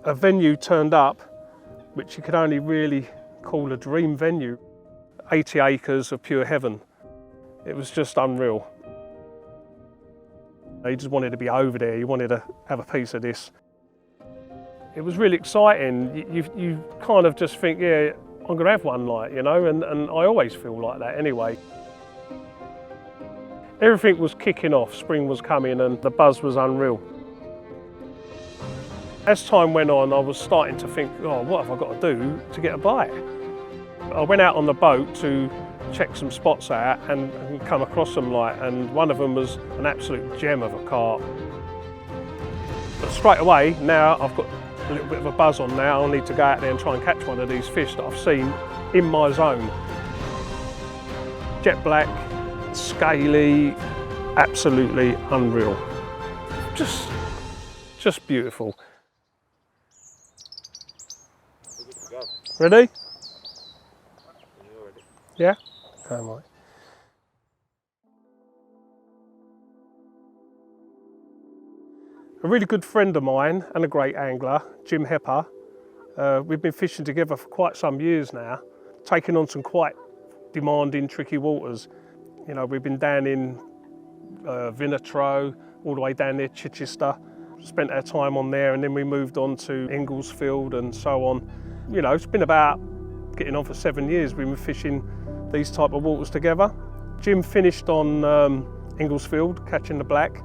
A venue turned up which you could only really call a dream venue. 80 acres of pure heaven. It was just unreal. You just wanted to be over there, you wanted to have a piece of this. It was really exciting. You kind of just think, yeah, I'm going to have one, like, you know, and I always feel like that anyway. Everything was kicking off, spring was coming and the buzz was unreal. As time went on, I was starting to think, oh, what have I got to do to get a bite? I went out on the boat to check some spots out and come across them, like, and one of them was an absolute gem of a carp. But straight away, now I've got a little bit of a buzz on now. I need to go out there and try and catch one of these fish that I've seen in my zone. Jet black, scaly, absolutely unreal. Just beautiful. Ready? Yeah? Okay, mate. A really good friend of mine and a great angler, Jim Hepper. We've been fishing together for quite some years now, taking on some quite demanding, tricky waters. You know, we've been down in Vinatro, all the way down near Chichester, spent our time on there, and then we moved on to Inglesfield and so on. You know, it's been about getting on for 7 years. We've been fishing these type of waters together. Jim finished on Inglesfield, catching the black,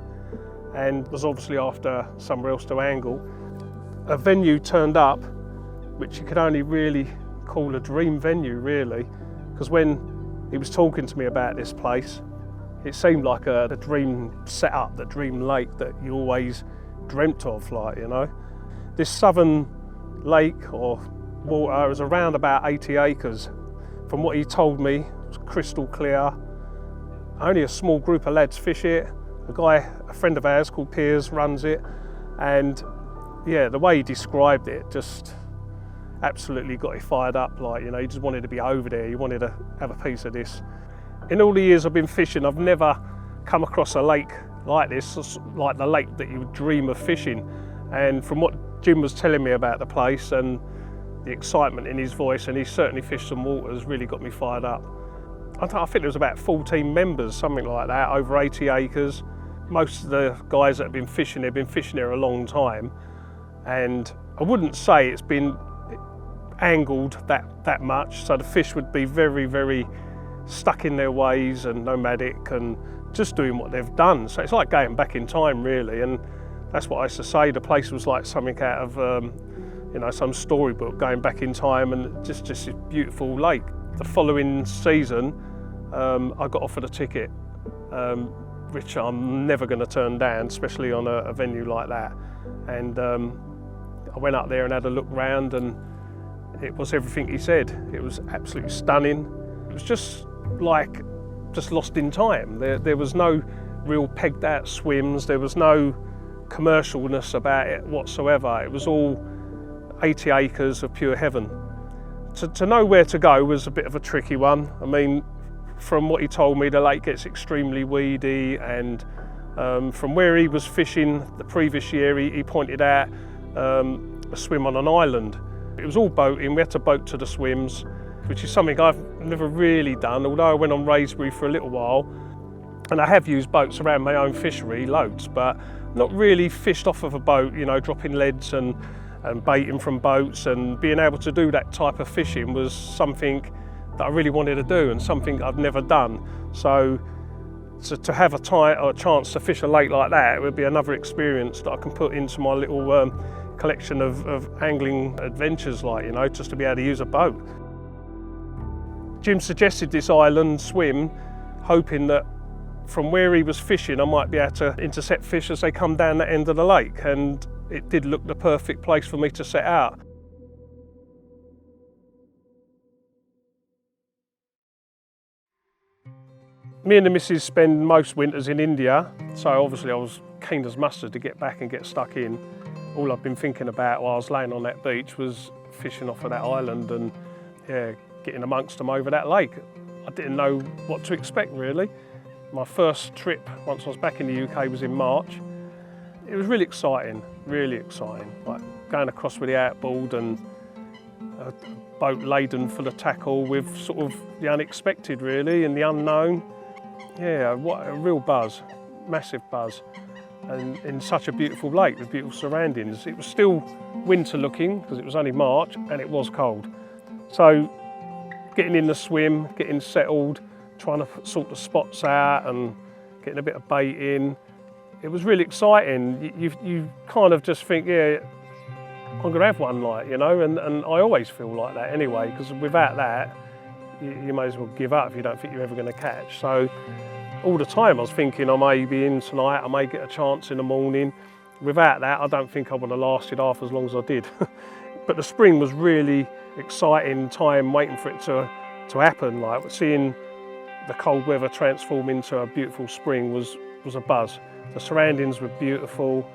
and was obviously after somewhere else to angle. A venue turned up, which you could only really call a dream venue, really, because when he was talking to me about this place, it seemed like the dream setup, the dream lake that you always dreamt of, like, you know. This southern lake or water is around about 80 acres. From what he told me, it was crystal clear. Only a small group of lads fish it. A friend of ours called Piers runs it, and yeah, the way he described it just absolutely got you fired up, like, you know, you just wanted to be over there, you wanted to have a piece of this. In all the years I've been fishing, I've never come across a lake like this, like the lake that you would dream of fishing. And from what Jim was telling me about the place and the excitement in his voice, and he certainly fished some waters, really got me fired up. I think there was about 14 members, something like that, over 80 acres. Most of the guys that have been fishing there have been fishing there a long time, and I wouldn't say it's been angled that much, so the fish would be very, very stuck in their ways and nomadic and just doing what they've done. So it's like going back in time, really, and that's what I used to say. The place was like something out of you know, some storybook, going back in time, and just this beautiful lake. The following season, I got offered a ticket, which I'm never going to turn down, especially on a venue like that. And I went up there and had a look round, and it was everything he said. It was absolutely stunning. It was just like lost in time. There was no real pegged out swims. There was no commercialness about it whatsoever. It was all 80 acres of pure heaven. To know where to go was a bit of a tricky one. I mean, from what he told me, the lake gets extremely weedy, and from where he was fishing the previous year, he pointed out a swim on an island. It was all boating. We had to boat to the swims, which is something I've never really done, although I went on Raisbury for a little while, and I have used boats around my own fishery loads, but not really fished off of a boat, you know, dropping leads and baiting from boats, and being able to do that type of fishing was something that I really wanted to do and something I've never done. So to have a chance to fish a lake like that, it would be another experience that I can put into my little collection of angling adventures, like, you know, just to be able to use a boat. Jim suggested this island swim, hoping that from where he was fishing I might be able to intercept fish as they come down the end of the lake, and it did look the perfect place for me to set out. Me and the missus spend most winters in India, so obviously I was keen as mustard to get back and get stuck in. All I've been thinking about while I was laying on that beach was fishing off of that island and, yeah, getting amongst them over that lake. I didn't know what to expect, really. My first trip, once I was back in the UK, was in March. It was really exciting, like going across with the outboard and a boat laden full of tackle with sort of the unexpected really and the unknown. Yeah, what a real buzz, massive buzz. And in such a beautiful lake with beautiful surroundings. It was still winter looking because it was only March and it was cold. So getting in the swim, getting settled, trying to sort the spots out and getting a bit of bait in, it was really exciting. You kind of just think, yeah, I'm going to have one, like, you know, and I always feel like that anyway, because without that, you may as well give up if you don't think you're ever going to catch. So all the time I was thinking I may be in tonight, I may get a chance in the morning. Without that, I don't think I would have lasted half as long as I did. But the spring was really exciting time waiting for it to happen. Like seeing the cold weather transform into a beautiful spring was a buzz. The surroundings were beautiful.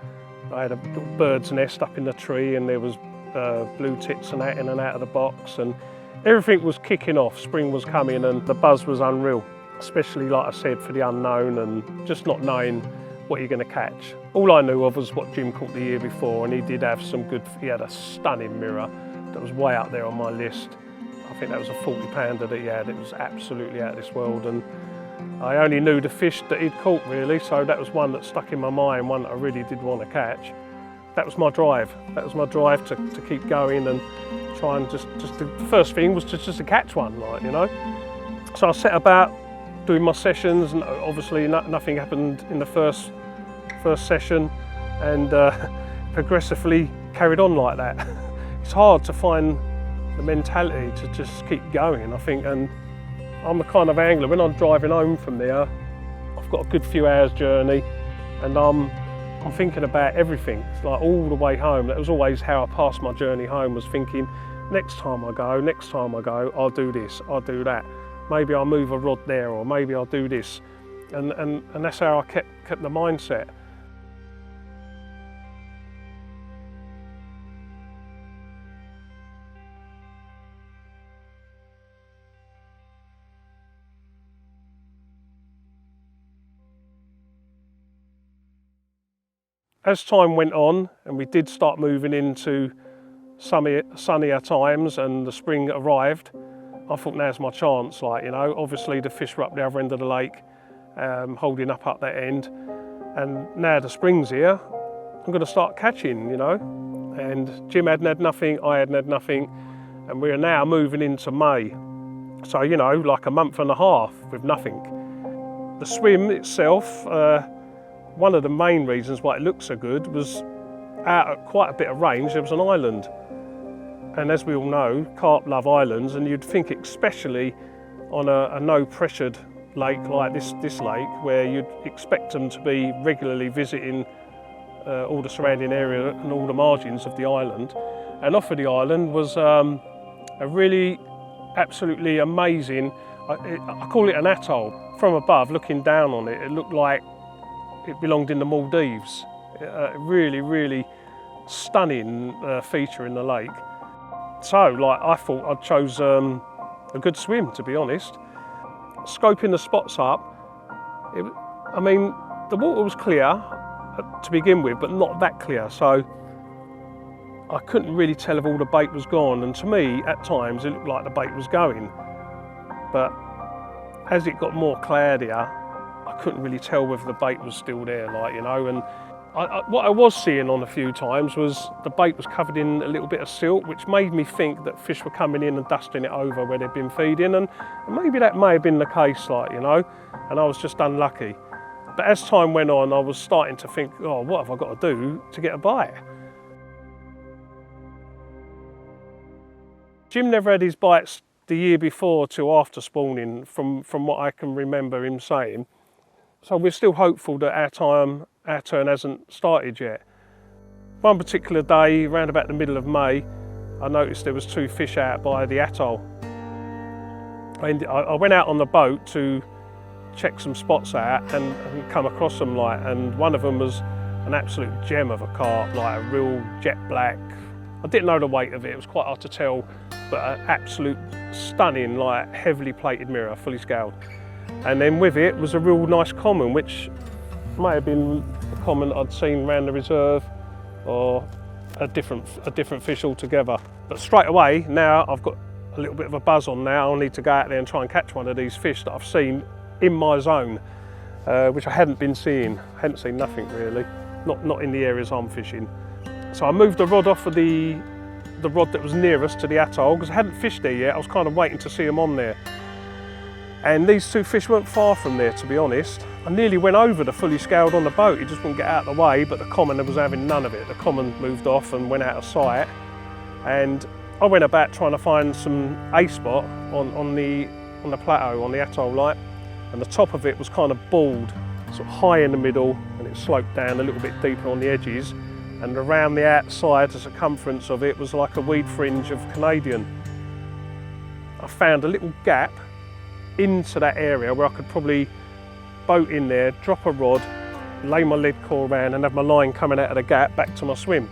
I had a little bird's nest up in the tree and there was blue tits and that in and out of the box, and everything was kicking off. Spring was coming and the buzz was unreal. Especially, like I said, for the unknown and just not knowing what you're going to catch. All I knew of was what Jim caught the year before, and he did have some good, he had a stunning mirror that was way up there on my list. I think that was a 40-pounder that he had. It was absolutely out of this world, and I only knew the fish that he'd caught really, so that was one that stuck in my mind, one that I really did want to catch. That was my drive. That was my drive to keep going and try and just the first thing was just to catch one, like, you know. So I set about doing my sessions, and obviously nothing happened in the first session, and progressively carried on like that. It's hard to find the mentality to just keep going, I think, and I'm the kind of angler, when I'm driving home from there, I've got a good few hours journey, and I'm thinking about everything. It's like all the way home. That was always how I passed my journey home, was thinking, next time I go, I'll do this, I'll do that. Maybe I'll move a rod there, or maybe I'll do this. And that's how I kept the mindset. As time went on and we did start moving into sunnier times and the spring arrived, I thought, now's my chance, like, you know. Obviously the fish were up the other end of the lake, holding up that end, and now the spring's here, I'm going to start catching, you know. And Jim hadn't had nothing, I hadn't had nothing, and we are now moving into May. So, you know, like a month and a half with nothing. The swim itself, one of the main reasons why it looked so good was out at quite a bit of range there was an island. And as we all know, carp love islands, and you'd think especially on a no-pressured lake like this lake, where you'd expect them to be regularly visiting all the surrounding area and all the margins of the island. And off of the island was a really absolutely amazing, I call it an atoll. From above, looking down on it, it looked like it belonged in the Maldives. A really, really stunning feature in the lake. So, like, I thought I'd chose a good swim, to be honest. Scoping the spots up, I mean, the water was clear to begin with, but not that clear, so I couldn't really tell if all the bait was gone, and to me, at times, it looked like the bait was going. But as it got more cloudier, I couldn't really tell whether the bait was still there, like, you know, and what I was seeing on a few times was the bait was covered in a little bit of silt, which made me think that fish were coming in and dusting it over where they'd been feeding, and maybe that may have been the case, like, you know, and I was just unlucky. But as time went on, I was starting to think, oh, what have I got to do to get a bite? Jim never had his bites the year before till after spawning, from what I can remember him saying. So we're still hopeful that our turn hasn't started yet. One particular day, around about the middle of May, I noticed there was 2 fish out by the atoll. I went out on the boat to check some spots out and come across them, like, and one of them was an absolute gem of a carp, like a real jet black. I didn't know the weight of it, it was quite hard to tell, but an absolute stunning, like, heavily plated mirror, fully scaled. And then with it was a real nice common, which may have been a common I'd seen around the reserve, or a different fish altogether. But straight away, now I've got a little bit of a buzz on now. I'll need to go out there and try and catch one of these fish that I've seen in my zone, which I hadn't been seeing. I hadn't seen nothing really, not in the areas I'm fishing. So I moved the rod off of the rod that was nearest to the atoll, because I hadn't fished there yet. I was kind of waiting to see them on there. And these two fish weren't far from there, to be honest. I nearly went over the fully scaled on the boat. He just wouldn't get out of the way, but the common was having none of it. The common moved off and went out of sight. And I went about trying to find some A spot on the plateau, on the atoll light. And the top of it was kind of bald, sort of high in the middle, and it sloped down a little bit deeper on the edges. And around the outside, the circumference of it was like a weed fringe of Canadian. I found a little gap into that area where I could probably boat in there, drop a rod, lay my lead core around and have my line coming out of the gap back to my swim.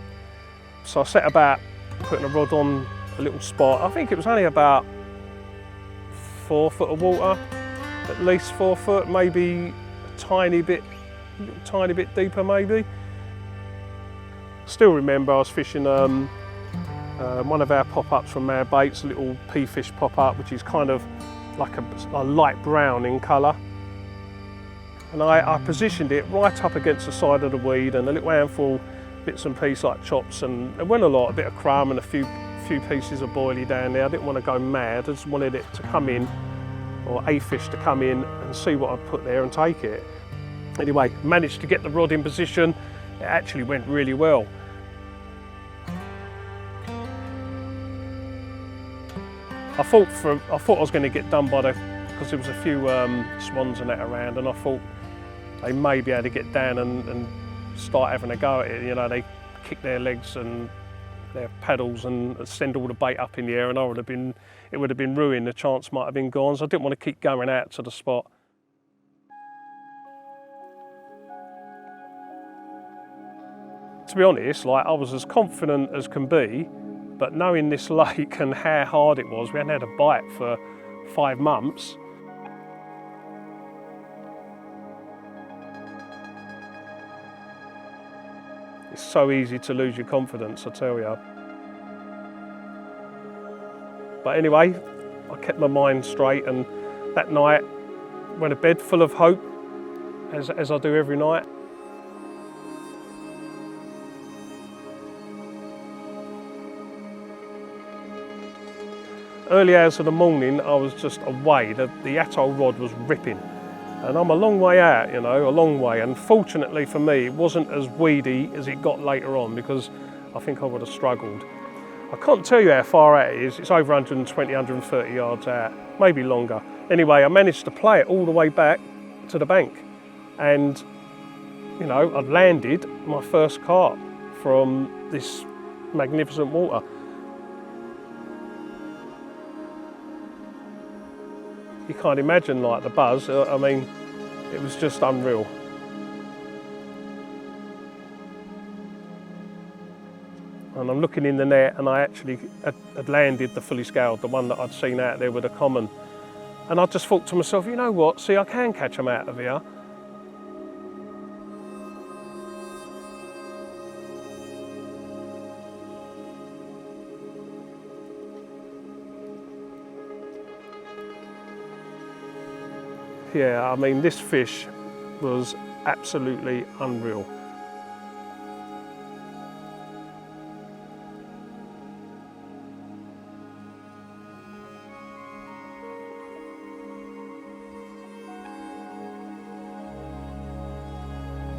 So I set about putting a rod on a little spot. I think it was only about 4 foot of water, at least 4 foot, maybe a tiny bit deeper maybe. Still remember I was fishing one of our pop-ups from Mad Baits, a little pea fish pop-up, which is kind of like a light brown in colour. And I positioned it right up against the side of the weed, and a little handful bits and pieces like chops, and it went a bit of crumb and a few pieces of boilie down there. I didn't want to go mad, I just wanted it to come in, or a fish to come in and see what I'd put there and take it. Anyway, managed to get the rod in position. It actually went really well. I thought I was going to get done because there was a few swans and that around, and I thought they may be able to get down and start having a go at it. You know, they kick their legs and their paddles and send all the bait up in the air, and it would have been ruined. The chance might have been gone, so I didn't want to keep going out to the spot. To be honest, I was as confident as can be. But knowing this lake and how hard it was, we hadn't had a bite for 5 months. It's so easy to lose your confidence, I tell you. But anyway, I kept my mind straight, and that night went to bed full of hope, as I do every night. Early hours of the morning, I was just away. The atoll rod was ripping. And I'm a long way out, you know, a long way. And fortunately for me, it wasn't as weedy as it got later on, because I think I would have struggled. I can't tell you how far out it is. It's over 120, 130 yards out, maybe longer. Anyway, I managed to play it all the way back to the bank. And, you know, I'd landed my first carp from this magnificent water. You can't imagine like the buzz. I mean, it was just unreal. And I'm looking in the net, and I actually had landed the fully scaled, the one that I'd seen out there with a common. And I just thought to myself, you know what, see, I can catch them out of here. Yeah, I mean, this fish was absolutely unreal.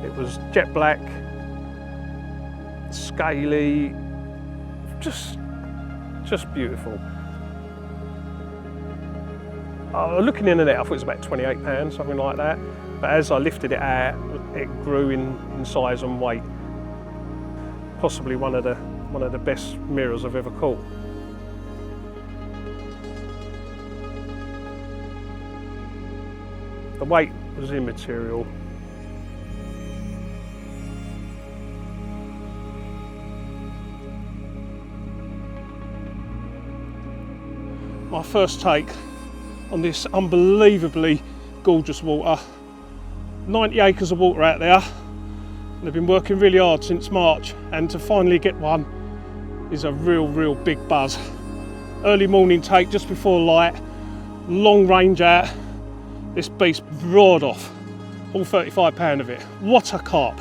It was jet black, scaly, just beautiful. Looking in the net, I thought it was about 28 pounds, something like that. But as I lifted it out, it grew in size and weight. Possibly one of the best mirrors I've ever caught. The weight was immaterial. My first take on this unbelievably gorgeous water. 90 acres of water out there, They've been working really hard since March, and to finally get one is a real big buzz. Early morning take just before light, long range out. This beast roared off, all 35 pound of it. What a carp.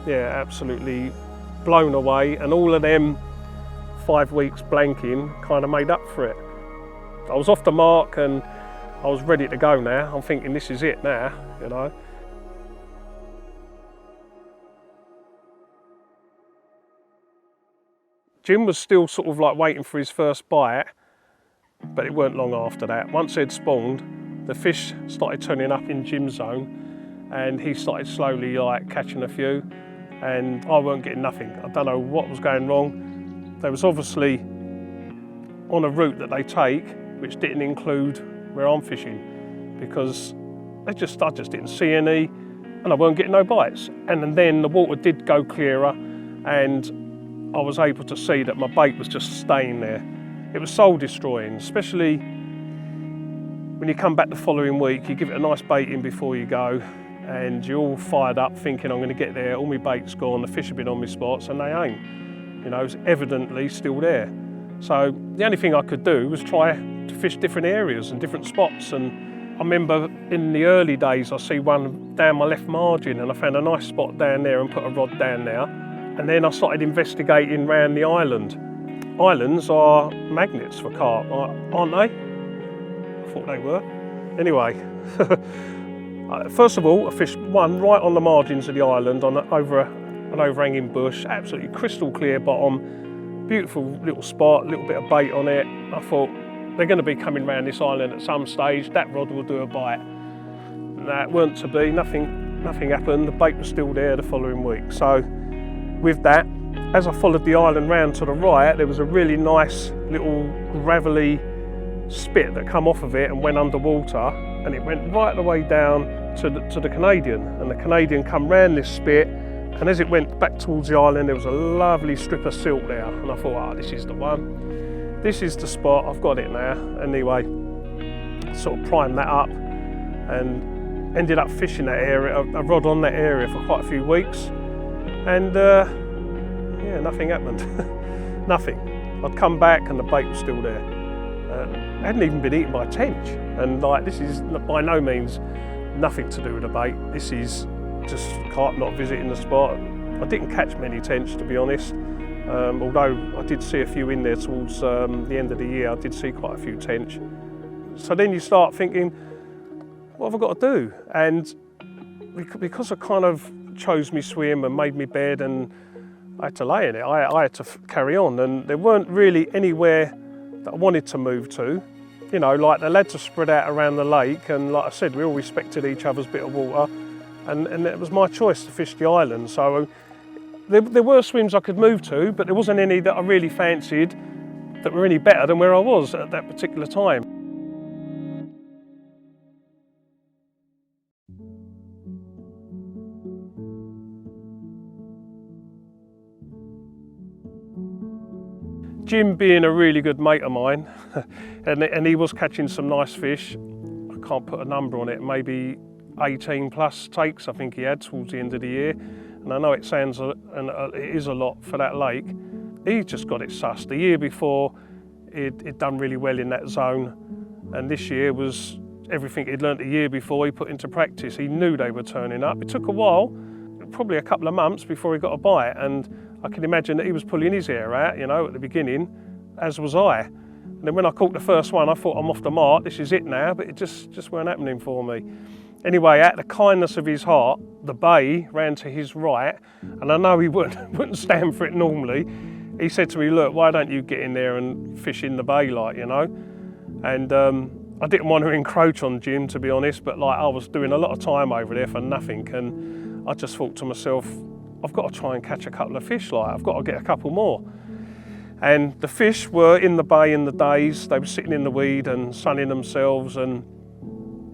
Yeah, absolutely blown away, and all of them 5 weeks blanking kind of made up for it. I was off the mark and I was ready to go now. I'm thinking this is it now, you know. Jim was still sort of like waiting for his first bite, but it weren't long after that. Once they'd spawned, the fish started turning up in Jim's zone, and he started slowly like catching a few, and I weren't getting nothing. I don't know what was going wrong. They was obviously on a route that they take, which didn't include where I'm fishing, because I just didn't see any, and I weren't getting no bites. And then the water did go clearer, and I was able to see that my bait was just staying there. It was soul destroying, especially when you come back the following week. You give it a nice baiting before you go, and you're all fired up thinking I'm going to get there, all my bait's gone, the fish have been on my spots, and they ain't. You know, it's evidently still there. So the only thing I could do was try to fish different areas and different spots. And I remember in the early days I see one down my left margin, and I found a nice spot down there and put a rod down there. And then I started investigating around the island. Islands are magnets for carp, aren't they? I thought they were. Anyway, first of all I fished one right on the margins of the island over an overhanging bush, absolutely crystal clear bottom. Beautiful little spot, a little bit of bait on it. I thought they're going to be coming round this island at some stage, that rod will do a bite. That weren't to be, nothing happened. The bait was still there the following week. So with that, as I followed the island round to the right, there was a really nice little gravelly spit that come off of it and went underwater, and it went right the way down to the Canadian, and the Canadian come round this spit. And as it went back towards the island, there was a lovely strip of silt there, and I thought, this is the one. This is the spot, I've got it now. Anyway, sort of primed that up and ended up fishing that area, a rod on that area for quite a few weeks. And yeah, nothing happened. Nothing. I'd come back and the bait was still there. It hadn't even been eaten by a tench. And like, this is by no means nothing to do with the bait. This is just carp not visiting the spot. I didn't catch many tench, to be honest, although I did see a few in there towards the end of the year. I did see quite a few tench. So then you start thinking, what have I got to do? And because I kind of chose my swim and made me bed and I had to lay in it, I had to carry on, and there weren't really anywhere that I wanted to move to. You know, like the lads are spread out around the lake, and like I said, we all respected each other's bit of water. And it was my choice to fish the island. So there were swims I could move to, but there wasn't any that I really fancied that were any better than where I was at that particular time. Jim being a really good mate of mine, and he was catching some nice fish. I can't put a number on it, maybe 18 plus takes I think he had towards the end of the year, and I know it sounds it is a lot for that lake. He just got it sussed. The year before he'd done really well in that zone, and this year was everything he'd learnt the year before he put into practice. He knew they were turning up. It took a while, probably a couple of months before he got a bite, and I can imagine that he was pulling his hair out, you know, at the beginning, as was I. And then when I caught the first one, I thought, I'm off the mark, this is it now, but it just weren't happening for me. Anyway, out of the kindness of his heart, the bay ran to his right, and I know he wouldn't stand for it normally. He said to me, look, why don't you get in there and fish in the bay, like, you know? And I didn't want to encroach on Jim, to be honest, but like I was doing a lot of time over there for nothing, and I just thought to myself, I've got to try and catch a couple of fish, like, I've got to get a couple more. And the fish were in the bay in the days. They were sitting in the weed and sunning themselves, and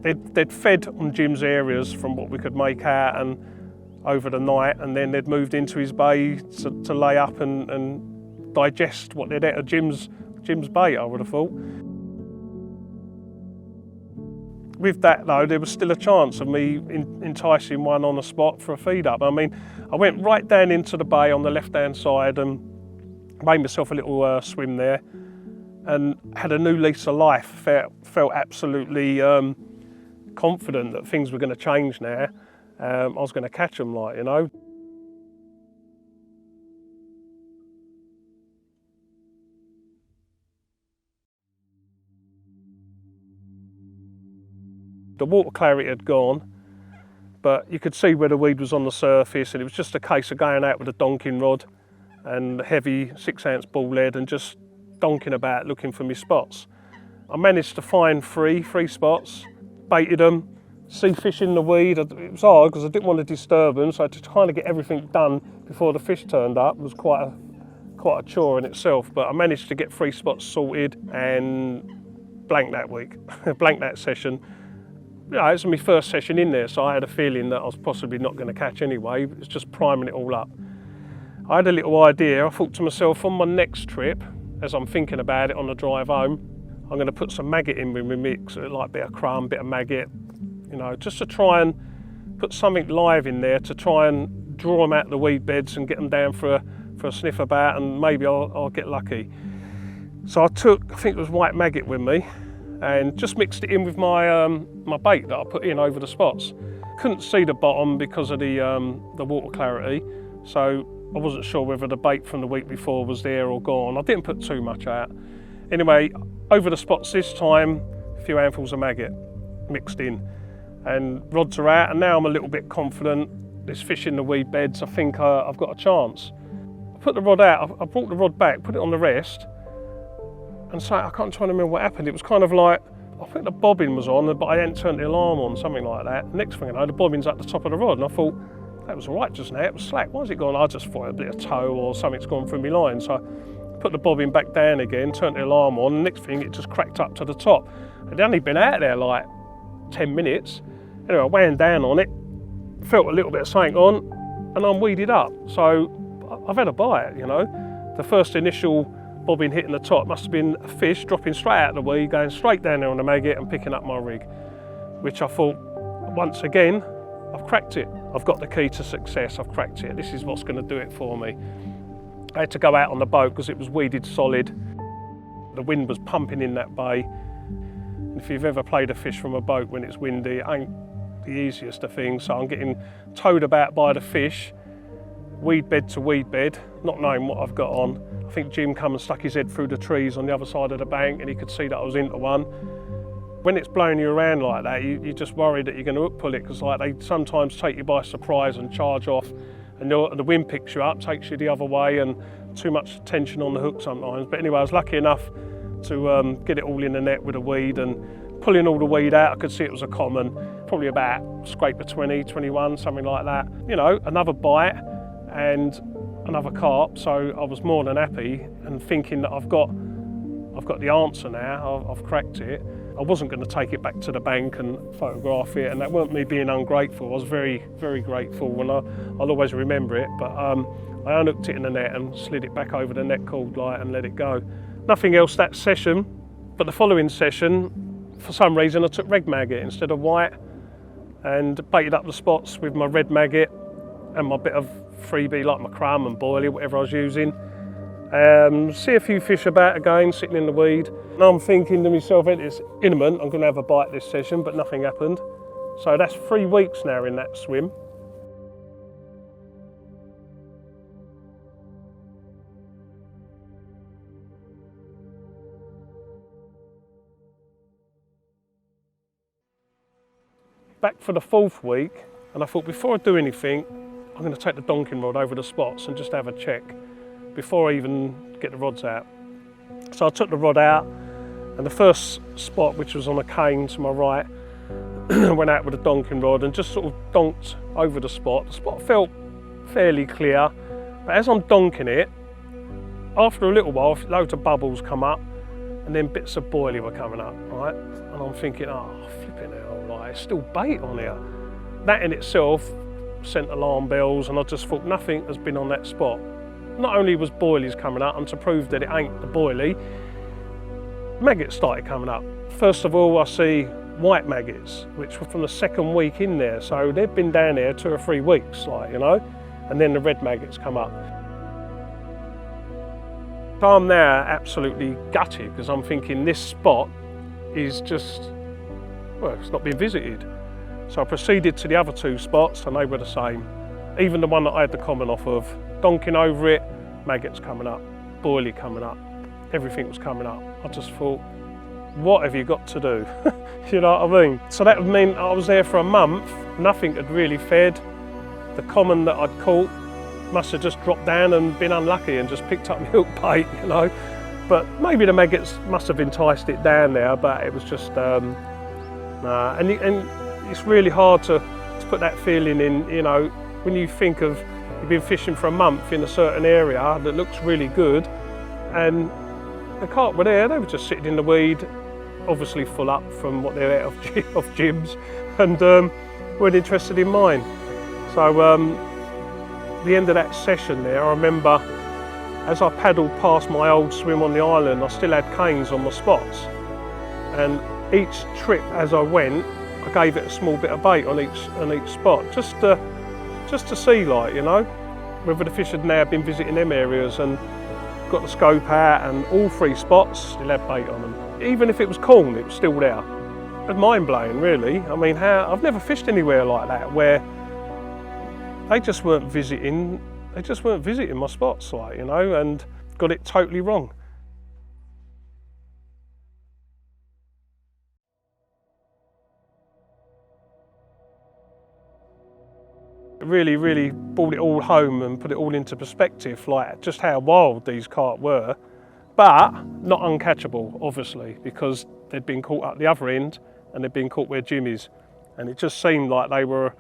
they'd fed on Jim's areas from what we could make out and over the night, and then they'd moved into his bay to lay up and digest what they'd ate at Jim's bait, I would have thought. With that though, there was still a chance of me enticing one on the spot for a feed up. I mean, I went right down into the bay on the left-hand side and made myself a little swim there, and had a new lease of life. Felt absolutely confident that things were going to change now. I was going to catch them, like, you know. The water clarity had gone, but you could see where the weed was on the surface, and it was just a case of going out with a donking rod and a heavy 6-ounce ball head and just donking about looking for my spots. I managed to find three spots, baited them, see fish in the weed. It was hard because I didn't want to disturb them, so to kind of get everything done before the fish turned up was quite a chore in itself. But I managed to get 3 spots sorted and blanked that week, blanked that session. You know, it was my first session in there, so I had a feeling that I was possibly not going to catch anyway. It was just priming it all up. I had a little idea. I thought to myself, on my next trip, as I'm thinking about it on the drive home, I'm going to put some maggot in with my mix, like a bit of crumb, bit of maggot, you know, just to try and put something live in there to try and draw them out of the weed beds and get them down for a sniff about, and maybe I'll get lucky. So I took, I think it was white maggot with me, and just mixed it in with my my bait that I put in over the spots. Couldn't see the bottom because of the water clarity, so I wasn't sure whether the bait from the week before was there or gone. I didn't put too much out. Anyway, over the spots this time, a few handfuls of maggot mixed in, and rods are out, and now I'm a little bit confident. There's fish in the weed beds. I think I've got a chance. I put the rod out. I brought the rod back, put it on the rest. And so I can't try to remember what happened. It was kind of like, I think the bobbin was on, but I hadn't turned the alarm on, something like that. Next thing I know, the bobbin's at the top of the rod, and I thought, that was all right just now, it was slack. Why has it gone? I just thought a bit of tow or something's gone through my line. So I put the bobbin back down again, turned the alarm on, and next thing it just cracked up to the top. It'd only been out there like 10 minutes. Anyway, I wound down on it, felt a little bit of something on, and I'm weeded up. So I've had a bite, you know. The first initial bobbin hitting the top must have been a fish dropping straight out of the weed, going straight down there on the maggot and picking up my rig, which I thought, once again, I've cracked it. I've got the key to success, I've cracked it. This is what's going to do it for me. I had to go out on the boat because it was weeded solid. The wind was pumping in that bay. And if you've ever played a fish from a boat when it's windy, it ain't the easiest of things. So I'm getting towed about by the fish, weed bed to weed bed, not knowing what I've got on. I think Jim come and stuck his head through the trees on the other side of the bank, and he could see that I was into one. When it's blowing you around like that, you're just worried that you're going to hook pull it, because like they sometimes take you by surprise and charge off, and the wind picks you up, takes you the other way, and too much tension on the hook sometimes. But anyway, I was lucky enough to get it all in the net with a weed, and pulling all the weed out, I could see it was a common, probably about scrape of 20, 21, something like that. You know, another bite and another carp, so I was more than happy and thinking that I've got the answer now, I've cracked it. I wasn't going to take it back to the bank and photograph it, and that weren't me being ungrateful. I was very, very grateful, and I'll always remember it, but I unhooked it in the net and slid it back over the net cord light and let it go. Nothing else that session, but the following session, for some reason I took red maggot instead of white, and baited up the spots with my red maggot and my bit of freebie like my crumb and boilie, whatever I was using. See a few fish about again, sitting in the weed. And I'm thinking to myself, it's imminent, I'm going to have a bite this session, but nothing happened. So that's 3 weeks now in that swim. Back for the 4th week, and I thought before I do anything, I'm going to take the donking rod over the spots and just have a check before I even get the rods out. So I took the rod out, and the first spot, which was on a cane to my right, went out with a donking rod and just sort of donked over the spot. The spot felt fairly clear, but as I'm donking it, after a little while, loads of bubbles come up, and then bits of boilie were coming up, right? And I'm thinking, oh, flipping hell, like, it's still bait on here. That in itself sent alarm bells, and I just thought nothing has been on that spot. Not only was boilies coming up, and to prove that it ain't the boilie, maggots started coming up. First of all, I see white maggots, which were from the second week in there. So they've been down there 2 or 3 weeks, like, you know, and then the red maggots come up. So I'm now absolutely gutted because I'm thinking this spot is just, well, it's not been visited. So I proceeded to the other 2 spots and they were the same. Even the one that I had the comment off of, donking over it, maggots coming up, boilie coming up, everything was coming up. I just thought, what have you got to do? You know what I mean? So that would mean I was there for a month, nothing had really fed. The common that I'd caught must have just dropped down and been unlucky and just picked up milk bait, you know. But maybe the maggots must have enticed it down there, but it was just, nah. And it's really hard to put that feeling in, you know, when you think of, you've been fishing for a month in a certain area that looks really good, and the carp were there, they were just sitting in the weed, obviously full up from what they're out of jibs, and weren't interested in mine. So the end of that session there, I remember as I paddled past my old swim on the island, I still had canes on my spots, and each trip as I went, I gave it a small bit of bait on each spot, just to see, like, you know, whether the fish had now been visiting them areas, and got the scope out, and all 3 spots still had bait on them. Even if it was corn, it was still there. It was mind-blowing, really. I mean, I've never fished anywhere like that where they just weren't visiting my spots, like, you know, and got it totally wrong. Really brought it all home and put it all into perspective, like just how wild these carp were, but not uncatchable, obviously, because they'd been caught up the other end and they'd been caught where Jim is, and it just seemed like they were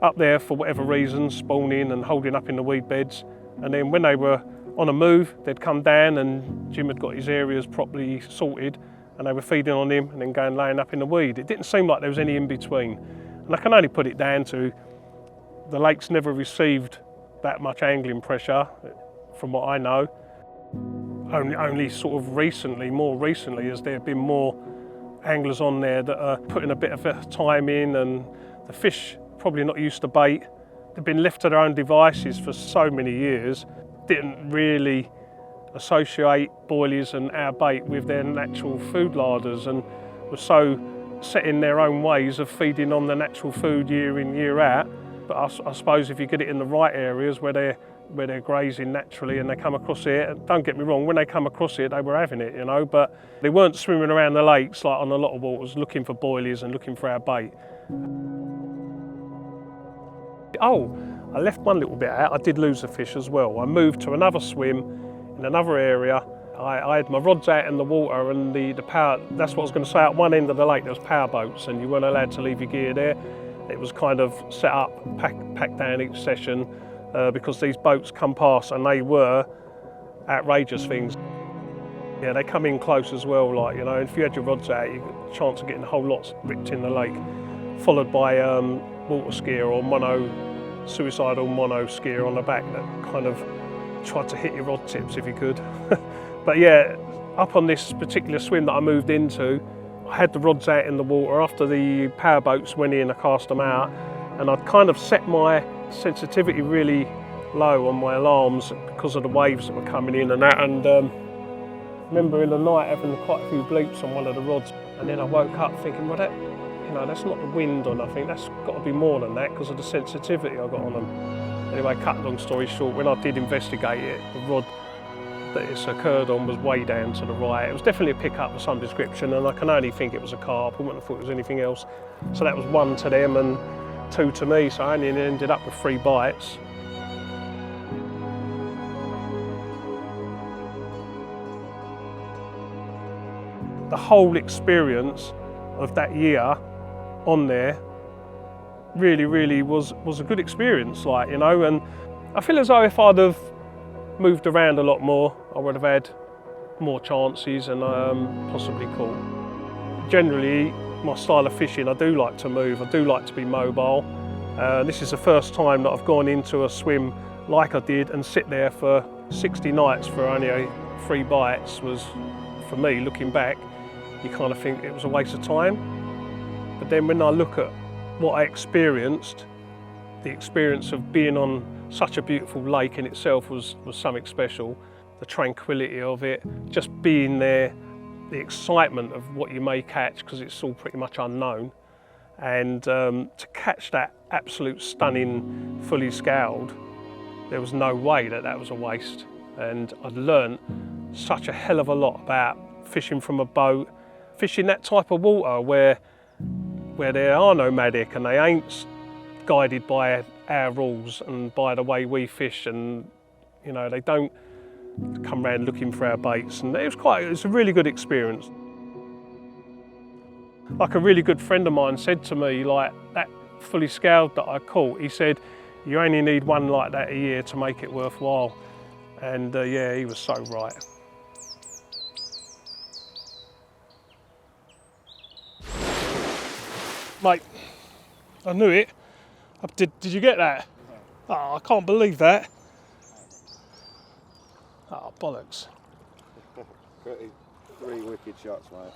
up there for whatever reason, spawning and holding up in the weed beds, and then when they were on a move, they'd come down and Jim had got his areas properly sorted and they were feeding on him and then going laying up in the weed. It didn't seem like there was any in between, and I can only put it down to the lake's never received that much angling pressure, from what I know. Only sort of recently, more recently, has there been more anglers on there that are putting a bit of time in, and the fish probably not used to bait. They've been left to their own devices for so many years, didn't really associate boilies and our bait with their natural food larders, and were so set in their own ways of feeding on the natural food year in, year out. But I suppose if you get it in the right areas where they're grazing naturally and they come across it, don't get me wrong, when they come across it, they were having it, you know, but they weren't swimming around the lakes like on a lot of waters looking for boilies and looking for our bait. Oh, I left one little bit out. I did lose a fish as well. I moved to another swim in another area. I had my rods out in the water, and the power, that's what I was going to say, at one end of the lake there was power boats and you weren't allowed to leave your gear there. It was kind of set up, packed down each session, because these boats come past and they were outrageous things. Yeah, they come in close as well, like, you know, if you had your rods out, you got a chance of getting a whole lot ripped in the lake, followed by water skier or suicidal mono skier on the back that kind of tried to hit your rod tips if you could. But yeah, up on this particular swim that I moved into, I had the rods out in the water. After the power boats went in, I cast them out, and I'd kind of set my sensitivity really low on my alarms because of the waves that were coming in and that. And I remember in the night having quite a few bleeps on one of the rods, and then I woke up thinking, well, that's not the wind or nothing. That's got to be more than that because of the sensitivity I got on them. Anyway, cut long story short, when I did investigate it, the rod that it's occurred on was way down to the right. It was definitely a pickup of some description, and I can only think it was a carp. I wouldn't have thought it was anything else. So that was 1 to them and 2 to me, so I only ended up with 3 bites. The whole experience of that year on there really was a good experience, like, you know, and I feel as though if I'd have moved around a lot more, I would have had more chances and possibly caught. Generally, my style of fishing, I do like to move, I do like to be mobile. This is the first time that I've gone into a swim like I did and sit there for 60 nights for only 3 bites was, for me, looking back, you kind of think it was a waste of time. But then when I look at what I experienced, the experience of being on such a beautiful lake in itself was something special. The tranquility of it, just being there, the excitement of what you may catch, because it's all pretty much unknown. And to catch that absolute stunning, fully scaled, there was no way that was a waste. And I'd learned such a hell of a lot about fishing from a boat, fishing that type of water where there are no maddock and they ain't guided by our rules and by the way we fish, and you know, they don't come around looking for our baits, and it was a really good experience. Like a really good friend of mine said to me, like that fully scaled that I caught, he said, you only need one like that a year to make it worthwhile. And yeah, he was so right. Mate, I knew it. Did you get that? Oh, I can't believe that. Oh, bollocks. 3 wicked shots, mate.